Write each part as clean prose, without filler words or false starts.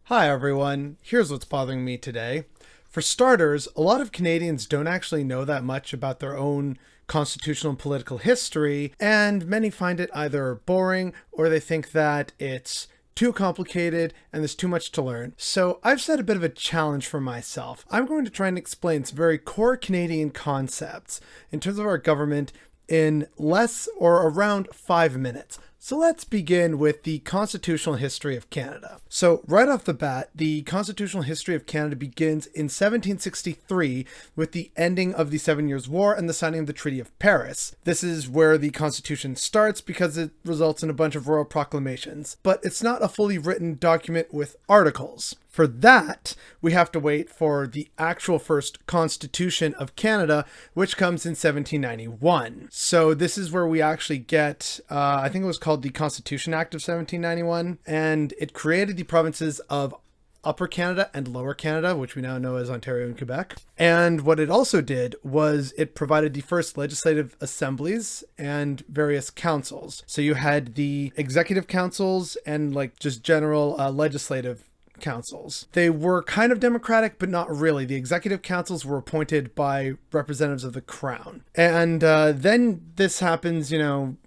Hi everyone, here's what's bothering me today. For starters, a lot of Canadians don't actually know that much about their own constitutional and political history, and many find it either boring or they think that it's too complicated and there's too much to learn. So I've set a bit of a challenge for myself. I'm going to try and explain some very core Canadian concepts in terms of our government in less or around 5 minutes. So let's begin with the constitutional history of Canada. So right off the bat, the constitutional history of Canada begins in 1763 with the ending of the 7 Years' War and the signing of the Treaty of Paris. This is where the Constitution starts because it results in a bunch of royal proclamations, but it's not a fully written document with articles. For that, we have to wait for the actual first Constitution of Canada, which comes in 1791. So this is where we actually get, I think it was called the Constitution Act of 1791, and it created the provinces of Upper Canada and Lower Canada, which we now know as Ontario and Quebec. And what it also did was it provided the first legislative assemblies and various councils. So you had the executive councils and like just general legislative councils. They were kind of democratic, but not really. The executive councils were appointed by representatives of the crown. And then this happens,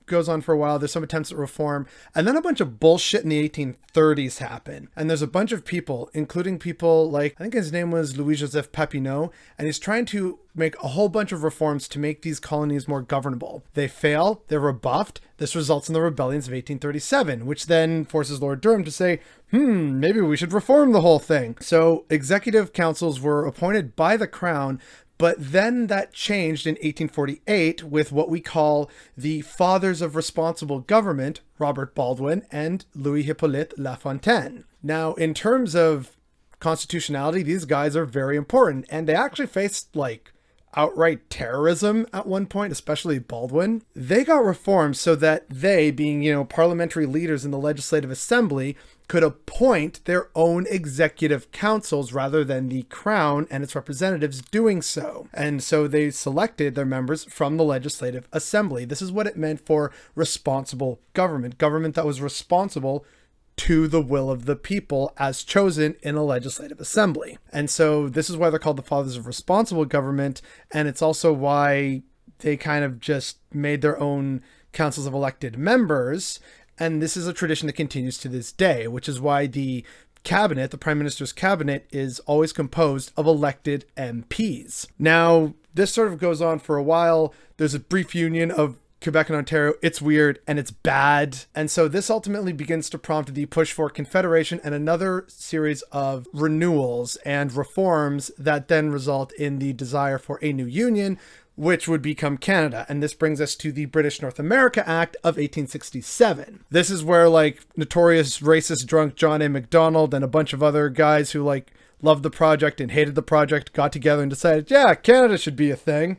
goes on for a while. There's some attempts at reform. And then a bunch of bullshit in the 1830s happen. And there's a bunch of people, including people like, I think his name was Louis-Joseph Papineau, and he's trying to make a whole bunch of reforms to make these colonies more governable. They fail, they're rebuffed. This results in the rebellions of 1837, which then forces Lord Durham to say, maybe we should reform the whole thing. So executive councils were appointed by the crown, but then that changed in 1848 with what we call the Fathers of Responsible Government, Robert Baldwin and Louis-Hippolyte Lafontaine. Now, in terms of constitutionality, these guys are very important, and they actually faced outright terrorism at one point, especially Baldwin. They got reformed so that they, being, parliamentary leaders in the Legislative Assembly, could appoint their own executive councils rather than the crown and its representatives doing so. And so they selected their members from the Legislative Assembly. This is what it meant for responsible government that was responsible to the will of the people as chosen in a legislative assembly. And so this is why they're called the Fathers of Responsible Government. And it's also why they kind of just made their own councils of elected members. And this is a tradition that continues to this day, which is why the cabinet, the Prime Minister's cabinet, is always composed of elected MPs. Now, this sort of goes on for a while. There's a brief union of Quebec and Ontario. It's weird and it's bad. And so this ultimately begins to prompt the push for confederation and another series of renewals and reforms that then result in the desire for a new union, which would become Canada. And this brings us to the British North America Act of 1867. This is where notorious racist drunk John A. Macdonald and a bunch of other guys who loved the project and hated the project got together and decided, yeah, Canada should be a thing.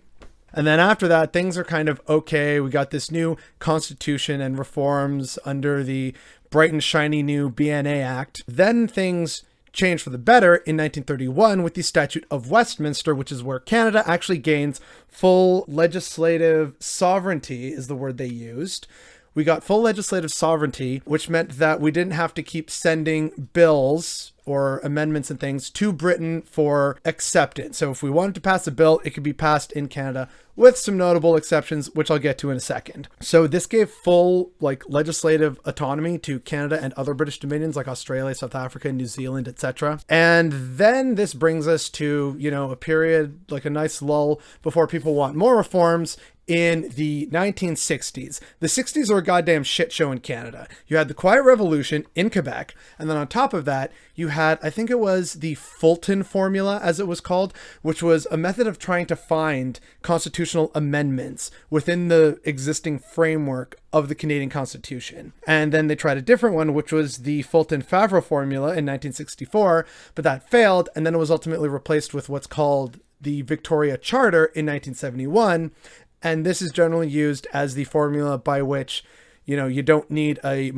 And then after that, things are kind of okay. We got this new constitution and reforms under the bright and shiny new BNA Act. Then things changed for the better in 1931 with the Statute of Westminster, which is where Canada actually gains full legislative sovereignty, is the word they used. We got full legislative sovereignty, which meant that we didn't have to keep sending bills or amendments and things to Britain for acceptance. So if we wanted to pass a bill, it could be passed in Canada with some notable exceptions, which I'll get to in a second. So this gave full legislative autonomy to Canada and other British dominions like Australia, South Africa, New Zealand, etc. And then this brings us to, a period, a nice lull before people want more reforms in the 1960s. The 60s were a goddamn shit show in Canada. You had the Quiet Revolution in Quebec, and then on top of that, you had, I think it was the Fulton formula, as it was called, which was a method of trying to find constitutional amendments within the existing framework of the Canadian Constitution. And then they tried a different one, which was the Fulton-Favreau formula in 1964, but that failed, and then it was ultimately replaced with what's called the Victoria Charter in 1971. And this is generally used as the formula by which, you don't need a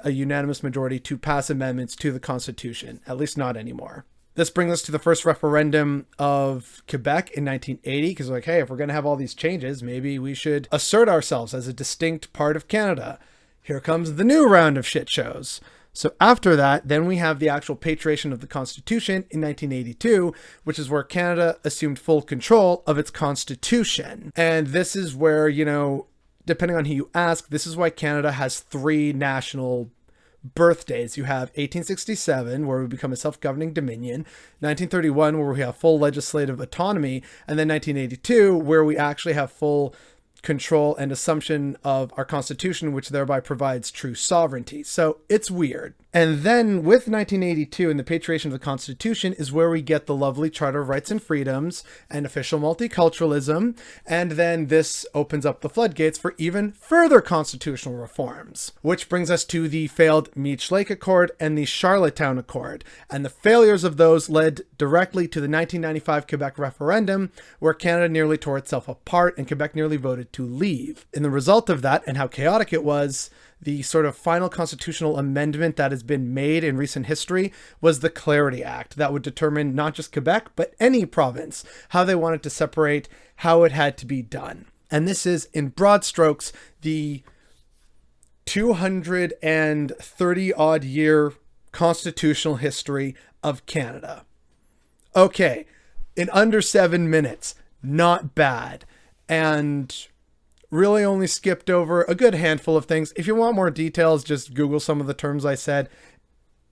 unanimous majority to pass amendments to the Constitution, at least not anymore. This brings us to the first referendum of Quebec in 1980, because hey, if we're going to have all these changes, maybe we should assert ourselves as a distinct part of Canada. Here comes the new round of shit shows. So after that, then we have the actual patriation of the Constitution in 1982, which is where Canada assumed full control of its Constitution. And this is where, depending on who you ask, this is why Canada has 3 national birthdays. You have 1867, where we become a self-governing dominion, 1931, where we have full legislative autonomy, and then 1982, where we actually have full control and assumption of our Constitution, which thereby provides true sovereignty. So it's weird. And then with 1982 and the patriation of the Constitution is where we get the lovely Charter of Rights and Freedoms and official multiculturalism. And then this opens up the floodgates for even further constitutional reforms, which brings us to the failed Meech Lake Accord and the Charlottetown Accord. And the failures of those led directly to the 1995 Quebec Referendum, where Canada nearly tore itself apart and Quebec nearly voted to leave. In the result of that and how chaotic it was, the sort of final constitutional amendment that has been made in recent history was the Clarity Act that would determine not just Quebec, but any province, how they wanted to separate, how it had to be done. And this is, in broad strokes, the 230 odd year constitutional history of Canada. Okay, in under 7 minutes, not bad. And really only skipped over a good handful of things. If you want more details, just Google some of the terms I said.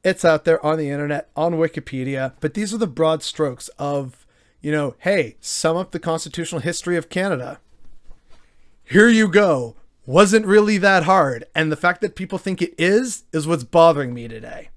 It's out there on the internet, on Wikipedia. But these are the broad strokes of, hey, sum up the constitutional history of Canada. Here you go. Wasn't really that hard. And the fact that people think it is what's bothering me today.